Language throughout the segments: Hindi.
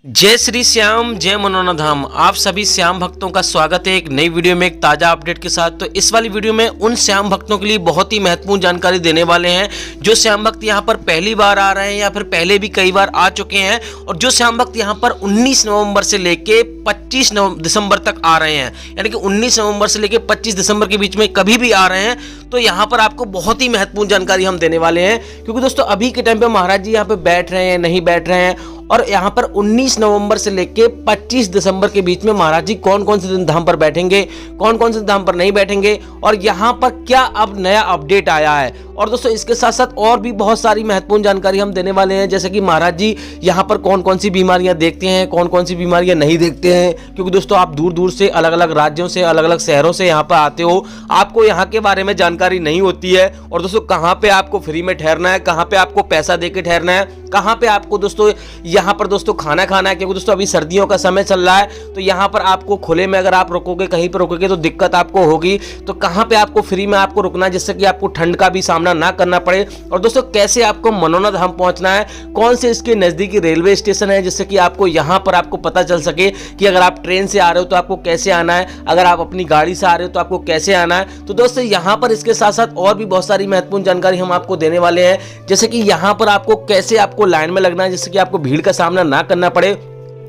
जय श्री श्याम, जय मनोना धाम। आप सभी श्याम भक्तों का स्वागत है एक नई वीडियो में एक ताजा अपडेट के साथ। तो इस वाली वीडियो में उन श्याम भक्तों के लिए बहुत ही महत्वपूर्ण जानकारी देने वाले हैं जो श्याम भक्त यहां पर पहली बार आ रहे हैं या फिर पहले भी कई बार आ चुके हैं, और जो श्याम भक्त यहां पर 19 नवंबर से लेके 25 दिसंबर तक आ रहे हैं, यानी कि 19 नवंबर से लेके 25 दिसंबर के बीच में कभी भी आ रहे हैं, तो यहाँ पर आपको बहुत ही महत्वपूर्ण जानकारी हम देने वाले हैं। क्योंकि दोस्तों अभी के टाइम पे महाराज जी यहाँ पे बैठ रहे हैं, नहीं बैठ रहे हैं, और यहाँ पर 19 नवंबर से लेके 25 दिसंबर के बीच में महाराज जी कौन कौन से धाम पर बैठेंगे, कौन कौन से धाम पर नहीं बैठेंगे, और यहाँ पर क्या अब नया अपडेट आया है। और दोस्तों इसके साथ साथ और भी बहुत सारी महत्वपूर्ण जानकारी हम देने वाले हैं, जैसे कि महाराज जी यहाँ पर कौन कौन सी बीमारियां देखते हैं, कौन कौन सी बीमारियां नहीं देखते हैं। क्योंकि दोस्तों आप दूर दूर से अलग अलग राज्यों से अलग अलग शहरों से यहाँ पर आते हो, आपको यहाँ के बारे में जानकारी नहीं होती है। और दोस्तों कहाँ पे आपको फ्री में ठहरना है, कहाँ पे आपको पैसा दे के ठहरना है, कहाँ पे आपको दोस्तों यहाँ पर दोस्तों खाना खाना है। क्योंकि दोस्तों अभी सर्दियों का समय चल रहा है, तो यहाँ पर आपको खुले में अगर आप रुकोगे, कहीं पर रुकोगे तो दिक्कत आपको होगी। तो कहाँ पे आपको फ्री में आपको रुकना है जिससे कि आपको ठंड का भी सामना ना करना पड़े। और दोस्तों कैसे आपको मनोना धाम पहुंचना है, कौन से इसके नजदीकी रेलवे स्टेशन है जिससे कि आपको यहाँ पर आपको पता चल सके कि अगर आप ट्रेन से आ रहे हो तो आपको कैसे आना है, अगर आप अपनी गाड़ी से आ रहे हो तो आपको कैसे आना है। तो दोस्तों यहाँ पर इसके साथ साथ और भी बहुत सारी महत्वपूर्ण जानकारी हम आपको देने वाले हैं, जैसे कि यहाँ पर आपको कैसे आपको लाइन में लगना है जिससे कि आपको भीड़ का सामना ना करना पड़े,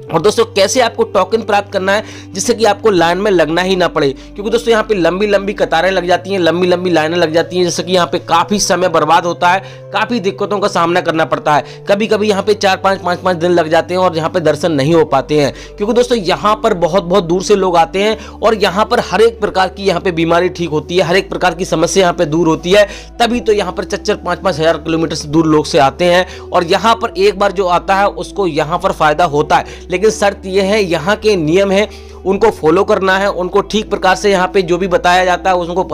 और दोस्तों कैसे आपको टोकन प्राप्त करना है जिससे कि आपको लाइन में लगना ही ना पड़े। क्योंकि दोस्तों यहाँ पे लंबी लंबी कतारें लग जाती हैं, लंबी लंबी लाइनें लग जाती हैं, जिससे कि यहाँ पे काफी समय बर्बाद होता है, काफी दिक्कतों का सामना करना पड़ता है। कभी कभी यहाँ पे 4-5 दिन लग जाते हैं और यहाँ पे दर्शन नहीं हो पाते हैं। क्योंकि दोस्तों यहाँ पर बहुत बहुत दूर से लोग आते हैं, और यहाँ पर हर एक प्रकार की यहाँ पे बीमारी ठीक होती है, हर एक प्रकार की समस्या यहाँ पे दूर होती है। तभी तो यहाँ पर 4-5 हजार किलोमीटर से दूर लोग से आते हैं, और यहाँ पर एक बार जो आता है उसको यहाँ पर फायदा होता है। लेकिन शर्त यह है, यहाँ के नियम है उनको फॉलो करना है, उनको ठीक प्रकार से यहाँ पे जो भी बताया जाता है उसको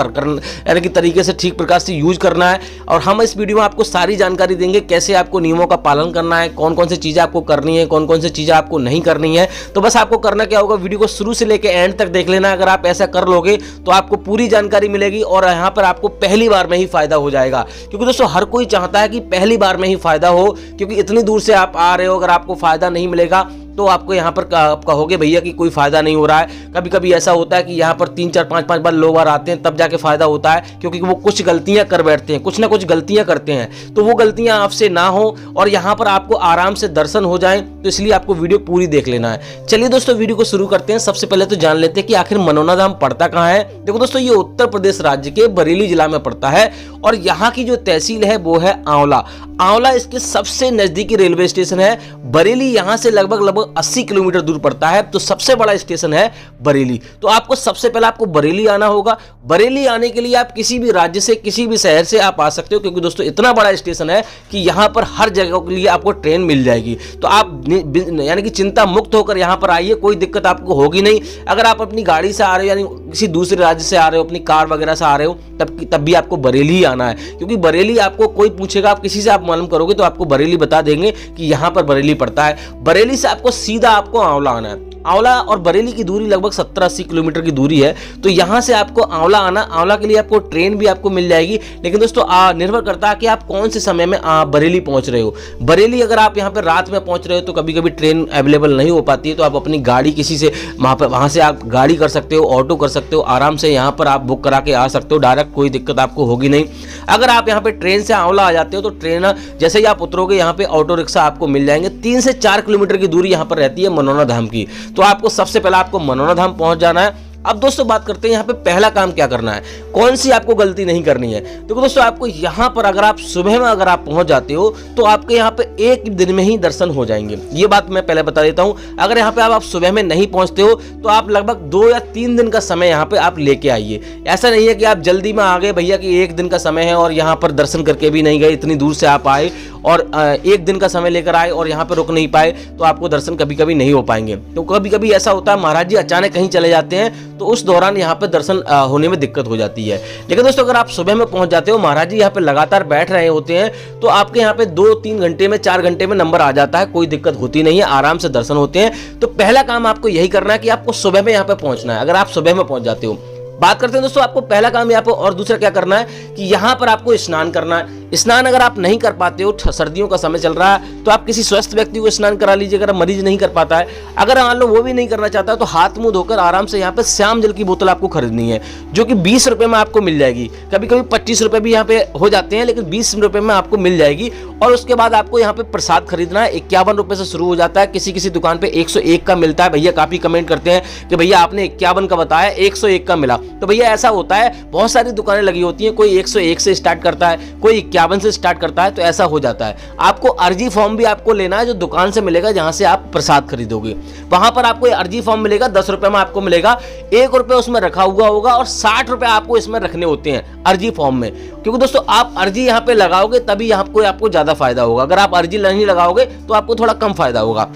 यानी कि तरीके से ठीक प्रकार से यूज करना है। और हम इस वीडियो में आपको सारी जानकारी देंगे कैसे आपको नियमों का पालन करना है, कौन कौन सी चीज़ें आपको करनी है, कौन कौन सी चीज़ें आपको नहीं करनी है। तो बस आपको करना क्या होगा, वीडियो को शुरू से लेकर एंड तक देख लेना। अगर आप ऐसा कर लोगे तो आपको पूरी जानकारी मिलेगी, और यहाँ पर आपको पहली बार में ही फायदा हो जाएगा। क्योंकि दोस्तों हर कोई चाहता है कि पहली बार में ही फायदा हो, क्योंकि इतनी दूर से आप आ रहे हो, अगर आपको फायदा नहीं मिलेगा तो आपको यहाँ पर कहोगे भैया कि कोई फायदा नहीं हो रहा है। कभी कभी ऐसा होता है कि यहाँ पर 3-4-5 बार लोग बार आते हैं तब जाके फायदा होता है, क्योंकि वो कुछ गलतियां कर बैठते हैं, कुछ ना कुछ गलतियां करते हैं। तो वो गलतियां आपसे ना हो और यहाँ पर आपको आराम से दर्शन हो जाए, तो इसलिए आपको वीडियो पूरी देख लेना है। चलिए दोस्तों वीडियो को शुरू करते हैं। सबसे पहले तो जान लेते हैं कि आखिर मनोना धाम पड़ता कहाँ है। देखो दोस्तों ये उत्तर प्रदेश राज्य के बरेली जिला में पड़ता है, और यहाँ की जो तहसील है वो है आंवला। आंवला इसके सबसे नजदीकी रेलवे स्टेशन है। बरेली यहाँ से लगभग 80 किलोमीटर दूर पड़ता है, तो सबसे बड़ा स्टेशन है बरेली। तो आपको सबसे पहले आपको बरेली आना होगा। बरेली आने के लिए आप किसी भी राज्य से, किसी भी शहर से आप आ सकते हो, क्योंकि दोस्तों इतना बड़ा स्टेशन है कि यहाँ पर हर जगह के लिए आपको ट्रेन मिल जाएगी। तो आप यानी कि चिंता मुक्त होकर यहाँ पर आइए, कोई दिक्कत आपको होगी नहीं। अगर आप अपनी गाड़ी से आ रहे हो, यानी किसी दूसरे राज्य से आ रहे हो, अपनी कार वगैरह से आ रहे हो, तब भी आपको बरेली ही आना है। क्योंकि बरेली आपको कोई पूछेगा, आप किसी से आप मालूम करोगे तो आपको बरेली बता देंगे कि यहाँ पर बरेली पड़ता है। बरेली से आपको सीधा आपको आंवला आना है। आंवला और बरेली की दूरी लगभग 70-80 किलोमीटर की दूरी है। तो यहाँ से आपको आंवला आना, आंवला के लिए आपको ट्रेन भी आपको मिल जाएगी। लेकिन दोस्तों निर्भर करता है कि आप कौन से समय में बरेली पहुंच रहे हो। बरेली अगर आप यहाँ पे रात में पहुंच रहे हो तो कभी कभी ट्रेन अवेलेबल नहीं हो पाती है, तो आप अपनी गाड़ी किसी से वहाँ से आप गाड़ी कर सकते हो, ऑटो कर सकते हो, आराम से यहाँ पर आप बुक करा के आ सकते हो डायरेक्ट, कोई दिक्कत आपको होगी नहीं। अगर आप यहाँ पे ट्रेन से आंवला आ जाते हो तो ट्रेन जैसे ही आप उतरोगे यहाँ पे ऑटो रिक्शा आपको मिल जाएंगे। 3 से 4 किलोमीटर की दूरी यहाँ पर रहती है मनोना धाम की। तो आपको सबसे पहले आपको मनोना धाम पहुंच जाना है। अब दोस्तों बात करते हैं यहाँ पे पहला काम क्या करना है, कौन सी आपको गलती नहीं करनी है। देखो दोस्तों आपको यहाँ पर अगर आप सुबह में अगर आप पहुंच जाते हो तो आपके यहाँ पे एक दिन में ही दर्शन हो जाएंगे। ये बात मैं पहले बता देता हूँ। अगर यहाँ पे आप सुबह में नहीं पहुंचते हो तो आप लगभग 2 या 3 दिन का समय यहाँ पे आप लेके आइए। ऐसा नहीं है कि आप जल्दी में आ गए भैया कि 1 दिन का समय है और यहाँ पर दर्शन करके भी नहीं गए, इतनी दूर से आप आए और 1 दिन का समय लेकर आए और यहाँ पे रुक नहीं पाए, तो आपको दर्शन कभी कभी नहीं हो पाएंगे। तो कभी कभी ऐसा होता है महाराज जी अचानक कहीं चले जाते हैं, तो उस दौरान यहाँ पे दर्शन होने में दिक्कत हो जाती है। लेकिन दोस्तों अगर आप सुबह में पहुंच जाते हो, महाराज जी यहाँ पे लगातार बैठ रहे होते हैं, तो आपके यहाँ पे 2-3 घंटे में, 4 घंटे में नंबर आ जाता है, कोई दिक्कत होती नहीं है, आराम से दर्शन होते हैं। तो पहला काम आपको यही करना है कि आपको सुबह में यहाँ पे पहुंचना है। अगर आप सुबह में पहुंच जाते हो, बात करते हैं दोस्तों आपको पहला काम यहाँ पर और दूसरा क्या करना है कि यहाँ पर आपको स्नान करना है। स्नान अगर आप नहीं कर पाते हो, सर्दियों का समय चल रहा है, तो आप किसी स्वस्थ व्यक्ति को स्नान करा लीजिए अगर मरीज नहीं कर पाता है। अगर मान लो वो भी नहीं करना चाहता तो हाथ मुंह धोकर आराम से यहाँ पे श्याम जल की बोतल आपको खरीदनी है, जो कि 20 रुपए में आपको मिल जाएगी। कभी कभी 25 रुपए भी यहाँ पे हो जाते हैं, लेकिन 20 रुपए में आपको मिल जाएगी। और उसके बाद आपको यहाँ पे प्रसाद खरीदना है, 51 रुपए से शुरू हो जाता है, किसी किसी दुकान पे 101 का मिलता है। भैया काफी कमेंट करते हैं कि भैया आपने 51 का बताया, 101 का मिला। तो भैया ऐसा होता है, बहुत सारी दुकानें लगी होती हैं, कोई 101 से स्टार्ट करता है, कोई 51 से स्टार्ट करता है, तो ऐसा हो जाता है। आपको अर्जी फॉर्म भी आपको लेना है, जो दुकान से मिलेगा जहां से आप प्रसाद खरीदोगे। वहां पर आपको अर्जी फॉर्म मिलेगा, 10 रुपए में आपको मिलेगा, 1 रुपए उसमें रखा हुआ होगा और 60 रुपए आपको इसमें रखने होते हैं अर्जी फॉर्म में। क्योंकि दोस्तों आप अर्जी यहाँ पे लगाओगे तभी आपको ज्यादा फायदा होगा, अगर आप अर्जी नहीं लगाओगे तो आपको थोड़ा कम फायदा होगा।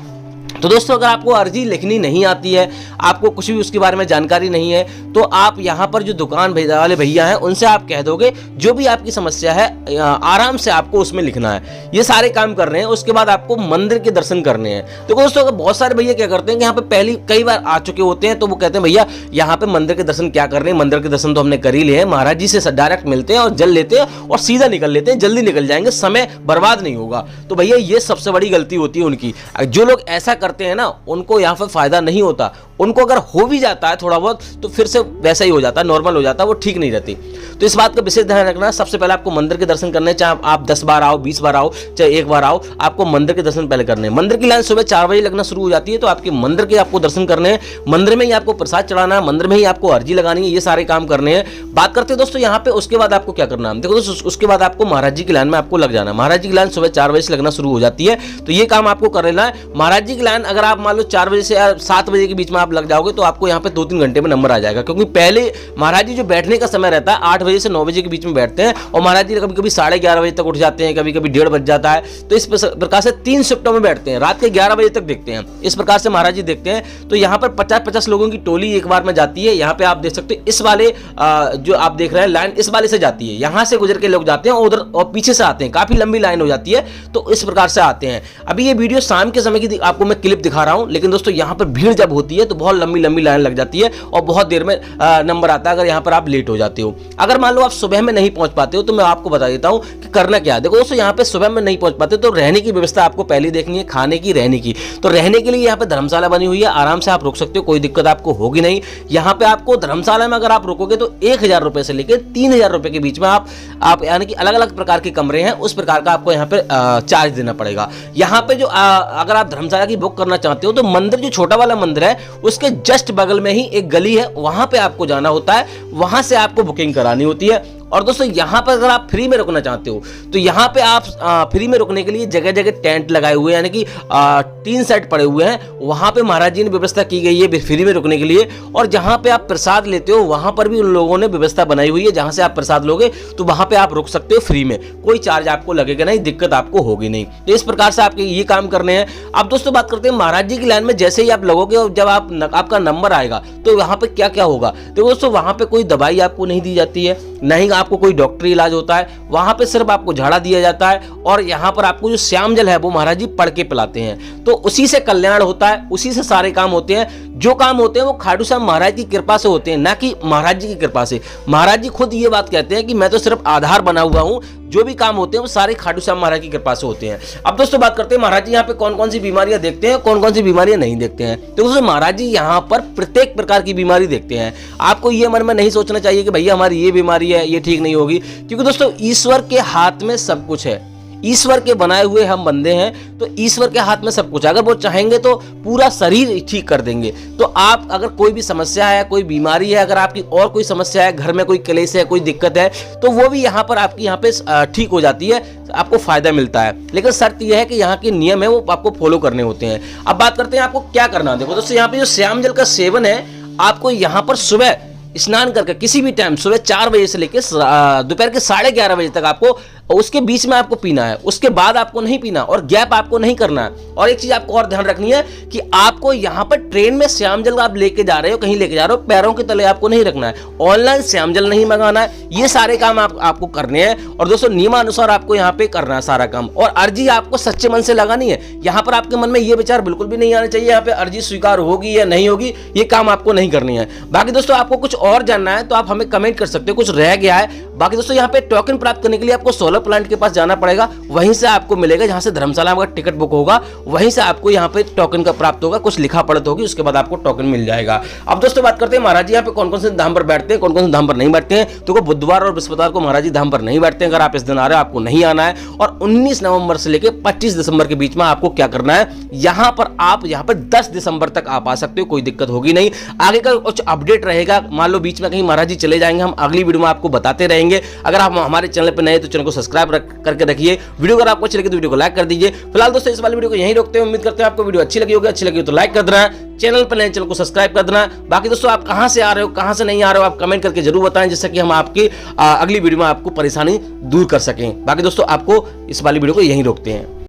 तो दोस्तों अगर आपको अर्जी लिखनी नहीं आती है, आपको कुछ भी उसके बारे में जानकारी नहीं है, तो आप यहाँ पर जो दुकान वाले भैया हैं उनसे आप कह दोगे जो भी आपकी समस्या है आराम से आपको उसमें लिखना है। ये सारे काम कर रहे हैं, उसके बाद आपको मंदिर के दर्शन करने हैं। तो दोस्तों अगर बहुत सारे भैया क्या करते हैं कि यहाँ पे पहली कई बार आ चुके होते हैं, तो वो कहते हैं भैया यहाँ पे मंदिर के दर्शन क्या कर रहे हैं, मंदिर के दर्शन तो हमने कर ही लिए हैं, महाराज जी से डायरेक्ट मिलते हैं और जल लेते हैं और सीधा निकल लेते हैं, जल्दी निकल जाएंगे, समय बर्बाद नहीं होगा। तो भैया ये सबसे बड़ी गलती होती है उनकी। जो लोग ऐसा करते हैं ना, उनको यहाँ पर फायदा नहीं होता। उनको अगर हो भी जाता है थोड़ा बहुत तो फिर से वैसा ही हो जाता है, नॉर्मल हो जाता है, वो ठीक नहीं रहती। तो इस बात का विशेष ध्यान रखना। सबसे पहले आपको मंदिर के दर्शन करने, चाहे आप 10 बार आओ, 20 बार आओ, चाहे 1 बार आओ, आपको मंदिर के दर्शन पहले करने हैं। मंदिर की लाइन सुबह 4 बजे लगना शुरू हो जाती है, तो आपके मंदिर के आपको दर्शन करने हैं, मंदिर में ही आपको प्रसाद चढ़ाना है, मंदिर में ही आपको अर्जी लगानी है, ये सारे काम करने हैं। बात करते हैं दोस्तों यहाँ पे उसके बाद आपको क्या करना है। देखो दोस्तों उसके बाद आपको महाराज जी की लाइन में आपको लग जाना है। महाराज जी की लाइन सुबह 4 बजे से लगना शुरू हो जाती है, तो ये काम आपको कर लेना है। महाराज जी की लाइन अगर आप मान लो 4 बजे से 7 बजे के बीच में आप लग जाओगे तो आपको यहाँ पे 2-3 घंटे में नंबर आ जाएगा, क्योंकि पहले महाराज जी जो बैठने का समय रहता है 8 बजे से 9 बजे के बीच में बैठते हैं, और महाराज जी कभी कभी 11:30 बजे तक उठ जाते हैं, कभी कभी 1:30 बज जाता है। तो इस प्रकार से 3 शिफ्टों में बैठते हैं, रात के 11 बजे तक देखते हैं। इस प्रकार से महाराज जी देखते हैं। तो यहाँ पर 50-50 लोगों की टोली एक बार में जाती है। यहाँ पे आप देख सकते हैं इस वाले जो आप देख रहे हैं लाइन इस वाले से जाती है, यहाँ से गुजर के लोग जाते हैं उधर और पीछे से आते हैं, काफी लंबी लाइन हो जाती है। तो इस प्रकार से आते हैं। अभी ये वीडियो शाम के समय की आपको मैं क्लिप दिखा रहा हूँ, लेकिन दोस्तों यहाँ पर भीड़ जब होती है तो बहुत लंबी लंबी लाइन लग जाती है और बहुत देर में नंबर आता है अगर यहाँ पर आप लेट हो जाते हो। अगर मान लो आप सुबह में नहीं पहुंच पाते हो तो मैं आपको बता देता हूँ कि करना क्या है। देखो दोस्तों यहाँ पे सुबह में नहीं पहुंच पाते तो रहने की व्यवस्था आपको पहले देखनी है, खाने की, रहने की। तो रहने के लिए यहाँ पे धर्मशाला बनी हुई है, आराम से आप रुक सकते हो, कोई दिक्कत आपको होगी नहीं। यहाँ पे आपको धर्मशाला में अगर आप रुकोगे तो 1000 रुपए से लेकर 3000 रुपए के बीच में आप यानी कि अलग अलग प्रकार के कमरे हैं, उस प्रकार का आपको यहाँ पे चार्ज देना पड़ेगा। यहाँ पे जो अगर आप धर्मशाला की बुक करना चाहते हो तो मंदिर जो छोटा वाला मंदिर है उसके जस्ट बगल में ही एक गली है, वहां पे आपको जाना होता है, वहां से आपको बुकिंग करानी होती है। और दोस्तों यहाँ पर अगर आप फ्री में रुकना चाहते हो तो यहाँ पे आप फ्री में रुकने के लिए जगह जगह टेंट लगाए हुए हैं, यानी कि 3 सेट पड़े हुए हैं, वहाँ पे महाराज जी ने व्यवस्था की गई है फ्री में रुकने के लिए। और जहाँ पे आप प्रसाद लेते हो वहाँ पर भी उन लोगों ने व्यवस्था बनाई हुई है, जहाँ से आप प्रसाद लोगे तो वहाँ पे आप रुक सकते हो फ्री में, कोई चार्ज आपको लगेगा नहीं, दिक्कत आपको होगी नहीं। तो इस प्रकार से आपके ये काम करने हैं। अब दोस्तों बात करते हैं महाराज जी की लाइन में जैसे ही आप लगोगे और जब आपका नंबर आएगा तो वहाँ पे क्या क्या होगा। तो दोस्तों वहाँ पे कोई दवाई आपको नहीं दी जाती है, नहीं आपको कोई डॉक्टरी इलाज होता है, वहां पे सिर्फ आपको झाड़ा दिया जाता है। और यहाँ पर आपको जो श्याम जल है वो महाराज जी पढ़ के पिलाते हैं, तो उसी से कल्याण होता है, उसी से सारे काम होते हैं। जो काम होते हैं वो खाटू श्याम महाराज की कृपा से होते हैं, ना कि महाराज जी की कृपा से। महाराज जी खुद ये बात कहते हैं कि मैं तो सिर्फ आधार बना हुआ हूँ, जो भी काम होते हैं वो सारे खाटू श्याम महाराज की कृपा से होते हैं। अब दोस्तों बात करते हैं महाराज जी यहाँ पे कौन कौन सी बीमारियां देखते हैं, कौन कौन सी बीमारियां नहीं देखते हैं। तो दोस्तों महाराज जी यहाँ पर प्रत्येक प्रकार की बीमारी देखते हैं। आपको ये मन में नहीं सोचना चाहिए कि भैया हमारी ये बीमारी है, ये ठीक नहीं होगी, क्योंकि दोस्तों ईश्वर के हाथ में सब कुछ है। ईश्वर के बनाए हुए हम बंदे हैं, तो ईश्वर के हाथ में सब कुछ है। अगर वो चाहेंगे तो पूरा शरीर ठीक कर देंगे। तो आप अगर कोई भी समस्या है, कोई बीमारी है, अगर आपकी और कोई समस्या है, घर में कोई क्लेश है, कोई दिक्कत है, तो वो भी यहाँ पर आपकी यहाँ पे ठीक हो जाती है, आपको फायदा मिलता है। लेकिन शर्त यह है कि यहाँ के नियम है वो आपको फॉलो करने होते हैं। अब बात करते हैं आपको क्या करना है। देखो दोस्तों यहाँ पे जो श्याम जल का सेवन है, आपको यहाँ पर सुबह स्नान करके किसी भी टाइम सुबह 4 बजे से लेकर दोपहर के 11:30 बजे तक आपको, उसके बीच में आपको पीना है, उसके बाद आपको नहीं पीना और गैप आपको नहीं करना है। और एक चीज आपको और ध्यान रखनी है कि आपको यहाँ पर ट्रेन में श्याम जल आप लेके जा रहे हो, कहीं लेके जा रहे हो, पैरों के तले आपको नहीं रखना है, ऑनलाइन श्याम जल नहीं मंगाना है। ये सारे काम आपको करने हैं। और दोस्तों नियमानुसार आपको यहाँ पे करना है सारा काम। और अर्जी आपको सच्चे मन से लगानी है। यहाँ पर आपके मन में ये विचार बिल्कुल भी नहीं आना चाहिए यहाँ पे अर्जी स्वीकार होगी या नहीं होगी, ये काम आपको नहीं करनी है। बाकी दोस्तों आपको कुछ और जानना है तो आप हमें कमेंट कर सकते हो, कुछ रह गया है बाकी दोस्तों यहाँ पे टोकन प्राप्त करने के लिए आपको सोलर प्लांट के पास जाना पड़ेगा, वहीं से आपको मिलेगा, जहां से धर्मशाला में टिकट बुक होगा वहीं से आपको यहाँ पे टोकन का प्राप्त होगा, कुछ लिखा पढ़त होगी, उसके बाद आपको टोकन मिल जाएगा। अब दोस्तों बात करते हैं महाराज जी यहाँ पे कौन कौन से धाम पर बैठते हैं, कौन कौन से धाम पर नहीं बैठते हैं। तो बुधवार और बृहस्पतिवार को महाराज जी धाम पर नहीं बैठते हैं, अगर आप इस दिन आ रहे हो आपको नहीं आना है। और 19 नवंबर से लेकर 25 दिसंबर के बीच में आपको क्या करना है, यहां पर आप यहां पर 10 दिसंबर तक आप आ सकते हो, कोई दिक्कत होगी नहीं। आगे का कुछ अपडेट रहेगा, मान लो बीच में कहीं महाराज जी चले जाएंगे, हम अगली वीडियो में आपको बताते रहेंगे। अगर आप हमारे चैनल पर नए तो चैनल को सब्सक्राइब करके रखिए। वीडियो अगर आपको अच्छी लगी तो वीडियो को लाइक कर दीजिए। फिलहाल दोस्तों इस वाली वीडियो को यहीं रोकते हैं, उम्मीद करते हैं आपको वीडियो अच्छी लगी होगी, अच्छी लगी तो लाइक कर देना, चैनल पर नए चैनल को सब्सक्राइब कर देना। बाकी दोस्तों आप कहां से आ रहे हो, कहां से नहीं आ रहे हो, आप कमेंट करके जरूर बताएं, जिससे कि हम आपकी अगली वीडियो में आपको परेशानी दूर कर सकें। बाकी दोस्तों आपको इस वाली वीडियो को यहीं रोकते हैं।